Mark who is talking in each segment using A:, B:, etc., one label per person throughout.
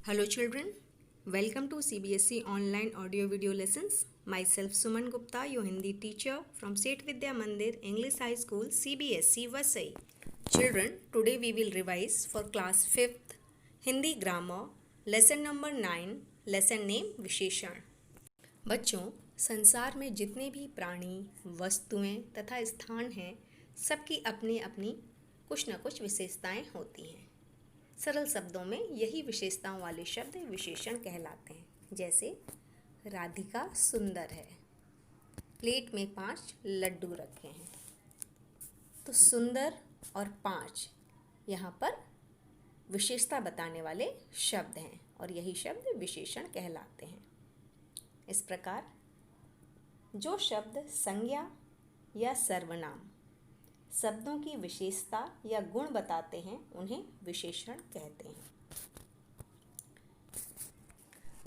A: Hello children, welcome to CBSE online audio video lessons. Myself Suman Gupta, your Hindi teacher from Seth Vidya Mandir English High School CBSE Vasai. Children, today we will revise for class 5th Hindi grammar lesson number 9, lesson name विशेषण। बच्चों, संसार में जितने भी प्राणी, वस्तुएं तथा स्थान हैं, सबकी अपनी अपनी कुछ न कुछ विशेषताएं होती हैं। सरल शब्दों में यही विशेषताओं वाले शब्द विशेषण कहलाते हैं। जैसे राधिका सुंदर है, प्लेट में 5 लड्डू रखे हैं। तो सुंदर और 5 यहाँ पर विशेषता बताने वाले शब्द हैं और यही शब्द विशेषण कहलाते हैं। इस प्रकार जो शब्द संज्ञा या सर्वनाम शब्दों की विशेषता या गुण बताते हैं उन्हें विशेषण कहते हैं।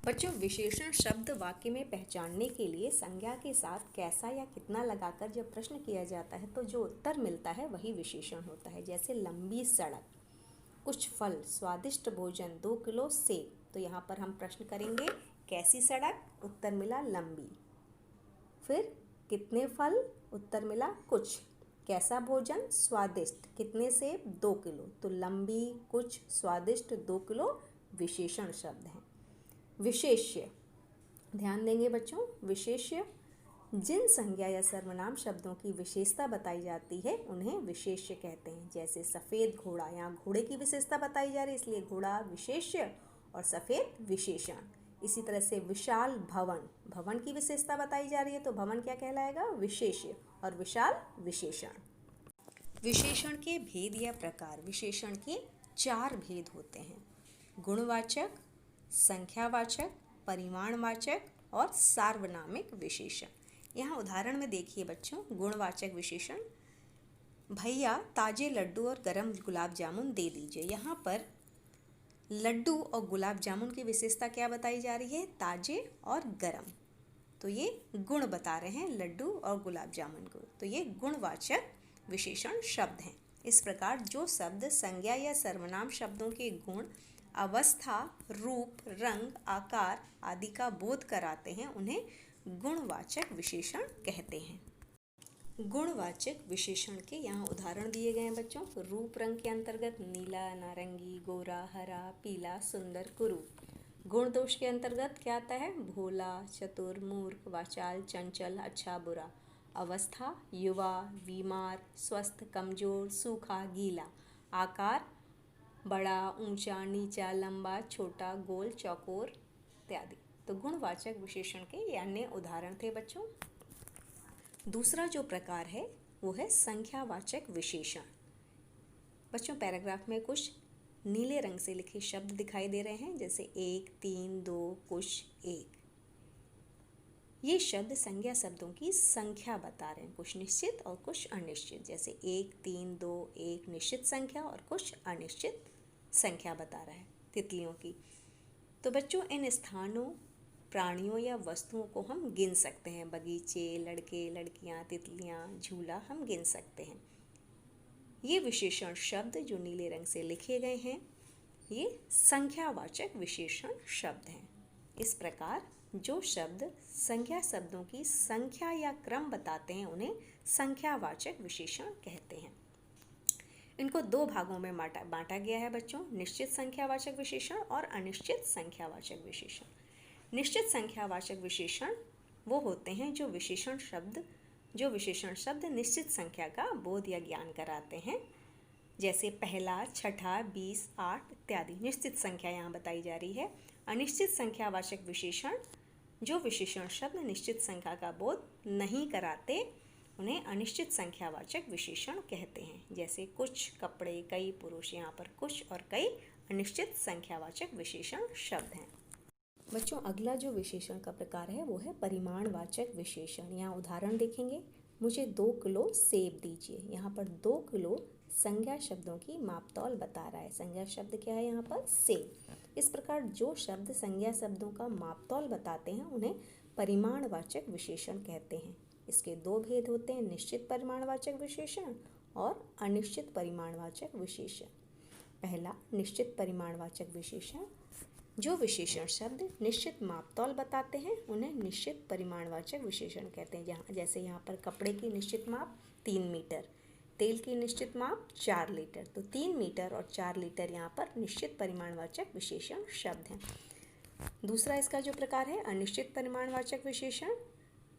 A: बच्चों, विशेषण शब्द वाक्य में पहचानने के लिए संज्ञा के साथ कैसा या कितना लगाकर जब प्रश्न किया जाता है तो जो उत्तर मिलता है वही विशेषण होता है। जैसे लंबी सड़क, कुछ फल, स्वादिष्ट भोजन, 2 किलो सेब। तो यहाँ पर हम प्रश्न करेंगे कैसी सड़क, उत्तर मिला लंबी। फिर कितने फल, उत्तर मिला कुछ। कैसा भोजन, स्वादिष्ट, कितने सेब, 2 किलो। तो लंबी, कुछ, स्वादिष्ट, 2 किलो विशेषण शब्द हैं। विशेष्य, ध्यान देंगे बच्चों, विशेष्य जिन संज्ञा या सर्वनाम शब्दों की विशेषता बताई जाती है उन्हें विशेष्य कहते हैं। जैसे सफ़ेद घोड़ा, यहाँ घोड़े की विशेषता बताई जा रही है इसलिए घोड़ा विशेष्य और सफ़ेद विशेषण। इसी तरह से विशाल भवन, भवन की विशेषता बताई जा रही है तो भवन क्या कहलाएगा, विशेष्य, और विशाल विशेषण। विशेषण के भेद या प्रकार, विशेषण के 4 भेद होते हैं। गुणवाचक, संख्यावाचक, परिमाणवाचक और सार्वनामिक विशेषण। यहाँ उदाहरण में देखिए बच्चों, गुणवाचक विशेषण, भैया ताजे लड्डू और गरम गुलाब जामुन दे दीजिए। यहाँ पर लड्डू और गुलाब जामुन की विशेषता क्या बताई जा रही है, ताजे और गरम। तो ये गुण बता रहे हैं लड्डू और गुलाब जामुन को, तो ये गुणवाचक विशेषण शब्द हैं। इस प्रकार जो शब्द संज्ञा या सर्वनाम शब्दों के गुण, अवस्था, रूप, रंग, आकार आदि का बोध कराते हैं उन्हें गुणवाचक विशेषण कहते हैं। गुणवाचक विशेषण के यहाँ उदाहरण दिए गए हैं बच्चों। रूप रंग के अंतर्गत नीला, नारंगी, गोरा, हरा, पीला, सुंदर, कुरूप। गुण दोष के अंतर्गत क्या आता है, भोला, चतुर, मूर्ख, वाचाल, चंचल, अच्छा, बुरा। अवस्था, युवा, बीमार, स्वस्थ, कमजोर, सूखा, गीला। आकार, बड़ा, ऊंचा, नीचा, लंबा, छोटा, गोल, चौकोर इत्यादि। तो गुणवाचक विशेषण के ये अन्य उदाहरण थे बच्चों। दूसरा जो प्रकार है वो है संख्यावाचक विशेषण। बच्चों, पैराग्राफ में कुछ नीले रंग से लिखे शब्द दिखाई दे रहे हैं, जैसे 1, 3, 2, कुछ, 1। ये शब्द संज्ञा शब्दों की संख्या बता रहे हैं, कुछ निश्चित और कुछ अनिश्चित। जैसे 1, 3, 2 एक निश्चित संख्या और कुछ अनिश्चित संख्या बता रहा है तितलियों की। तो बच्चों, इन स्थानों, प्राणियों या वस्तुओं को हम गिन सकते हैं। बगीचे, लड़के, लड़कियां, तितलियां, झूला हम गिन सकते हैं। ये विशेषण शब्द जो नीले रंग से लिखे गए हैं ये संख्यावाचक विशेषण शब्द हैं। इस प्रकार जो शब्द संज्ञा शब्दों की संख्या या क्रम बताते हैं उन्हें संख्यावाचक विशेषण कहते हैं। इनको 2 भागों में बांटा गया है बच्चों, निश्चित संख्यावाचक विशेषण और अनिश्चित संख्यावाचक विशेषण। निश्चित संख्यावाचक विशेषण वो होते हैं जो विशेषण शब्द निश्चित संख्या का बोध या ज्ञान कराते हैं। जैसे पहला, छठा, 20, 8 इत्यादि निश्चित संख्या यहाँ बताई जा रही है। अनिश्चित संख्यावाचक विशेषण, जो विशेषण शब्द निश्चित संख्या का बोध नहीं कराते उन्हें अनिश्चित संख्यावाचक विशेषण कहते हैं। जैसे कुछ कपड़े, कई पुरुष। यहाँ पर कुछ और कई अनिश्चित संख्यावाचक विशेषण शब्द हैं। बच्चों, अगला जो विशेषण का प्रकार है वो है परिमाणवाचक विशेषण। यहाँ उदाहरण देखेंगे, मुझे 2 किलो सेब दीजिए। यहाँ पर 2 किलो संज्ञा शब्दों की मापतौल बता रहा है। संज्ञा शब्द क्या है यहाँ पर, सेब। इस प्रकार जो शब्द संज्ञा शब्दों का मापतौल बताते हैं उन्हें परिमाणवाचक विशेषण कहते हैं। इसके 2 भेद होते हैं, निश्चित परिमाणवाचक विशेषण और अनिश्चित परिमाणवाचक विशेषण। पहला, निश्चित परिमाणवाचक विशेषण, जो विशेषण शब्द निश्चित मापतौल बताते हैं उन्हें निश्चित परिमाणवाचक विशेषण कहते हैं। जहाँ जैसे यहाँ पर कपड़े की निश्चित माप 3 मीटर, तेल की निश्चित माप 4 लीटर, तो 3 मीटर और 4 लीटर यहाँ पर निश्चित परिमाणवाचक विशेषण शब्द हैं। दूसरा इसका जो प्रकार है अनिश्चित परिमाणवाचक विशेषण,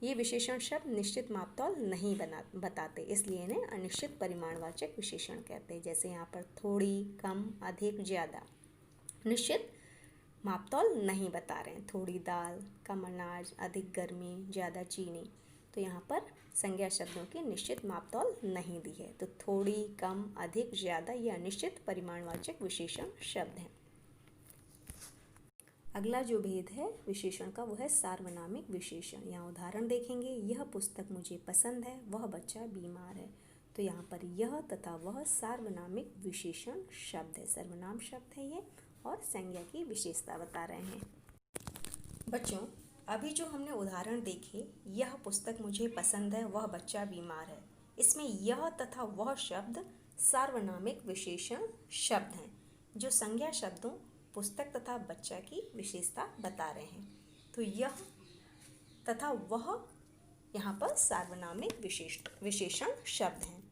A: ये विशेषण शब्द निश्चित मापतौल नहीं बताते, इसलिए इन्हें अनिश्चित परिमाणवाचक विशेषण कहते हैं। जैसे यहाँ पर थोड़ी, कम, अधिक, ज़्यादा, निश्चित मापतौल नहीं बता रहे हैं। थोड़ी दाल, कम अनाज, अधिक गर्मी, ज़्यादा चीनी, तो यहाँ पर संज्ञा शब्दों की निश्चित मापतौल नहीं दी है। तो थोड़ी, कम, अधिक, ज़्यादा ये अनिश्चित परिमाणवाचक विशेषण शब्द हैं। अगला जो भेद है विशेषण का वो है सार्वनामिक विशेषण। यहाँ उदाहरण देखेंगे, यह पुस्तक मुझे पसंद है, वह बच्चा बीमार है। तो यहाँ पर यह तथा वह सार्वनामिक विशेषण शब्द है, सर्वनाम शब्द है ये, और संज्ञा की विशेषता बता रहे हैं। बच्चों, अभी जो हमने उदाहरण देखे, यह पुस्तक मुझे पसंद है, वह बच्चा बीमार है, इसमें यह तथा वह शब्द सार्वनामिक विशेषण शब्द हैं जो संज्ञा शब्दों पुस्तक तथा बच्चा की विशेषता बता रहे हैं। तो यह तथा वह यहाँ पर सार्वनामिक विशेषण शब्द हैं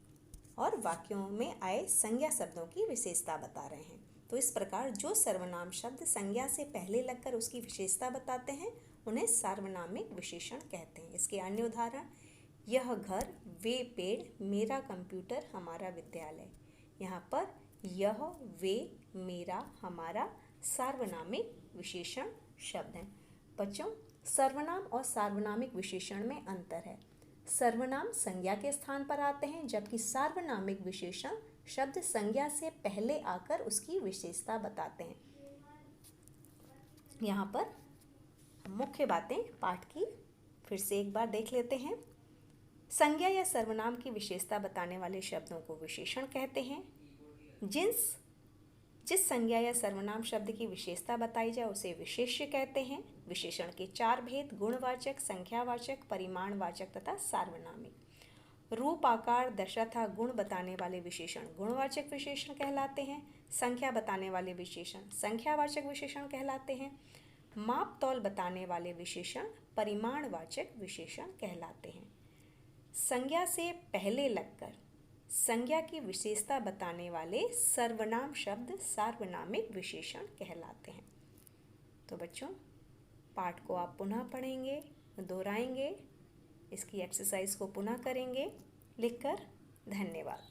A: और वाक्यों में आए संज्ञा शब्दों की विशेषता बता रहे हैं। तो इस प्रकार जो सर्वनाम शब्द संज्ञा से पहले लगकर उसकी विशेषता बताते हैं उन्हें सार्वनामिक विशेषण कहते हैं। इसके अन्य उदाहरण, यह घर, वे पेड़, मेरा कंप्यूटर, हमारा विद्यालय। यहाँ पर यह, वे, मेरा, हमारा सार्वनामिक विशेषण शब्द हैं। बच्चों, सर्वनाम और सार्वनामिक विशेषण में अंतर है। सर्वनाम संज्ञा के स्थान पर आते हैं जबकि सार्वनामिक विशेषण शब्द संज्ञा से पहले आकर उसकी विशेषता बताते हैं। यहाँ पर मुख्य बातें पाठ की फिर से एक बार देख लेते हैं। संज्ञा या सर्वनाम की विशेषता बताने वाले शब्दों को विशेषण कहते हैं। जिस संज्ञा या सर्वनाम शब्द की विशेषता बताई जाए उसे विशेष्य कहते हैं। विशेषण के 4 भेद गुणवाचक, संख्यावाचक, परिमाणवाचक तथा सार्वनामिक। रूप, आकार, दशा तथा गुण बताने वाले विशेषण गुणवाचक विशेषण कहलाते हैं। संख्या बताने वाले विशेषण संख्यावाचक विशेषण कहलाते हैं। माप तौल बताने वाले विशेषण परिमाणवाचक विशेषण कहलाते हैं। संज्ञा से पहले लगकर संज्ञा की विशेषता बताने वाले सर्वनाम शब्द सार्वनामिक विशेषण कहलाते हैं। तो बच्चों, पाठ को आप पुनः पढ़ेंगे, दोहराएंगे, इसकी एक्सरसाइज को पुनः करेंगे लिखकर। धन्यवाद।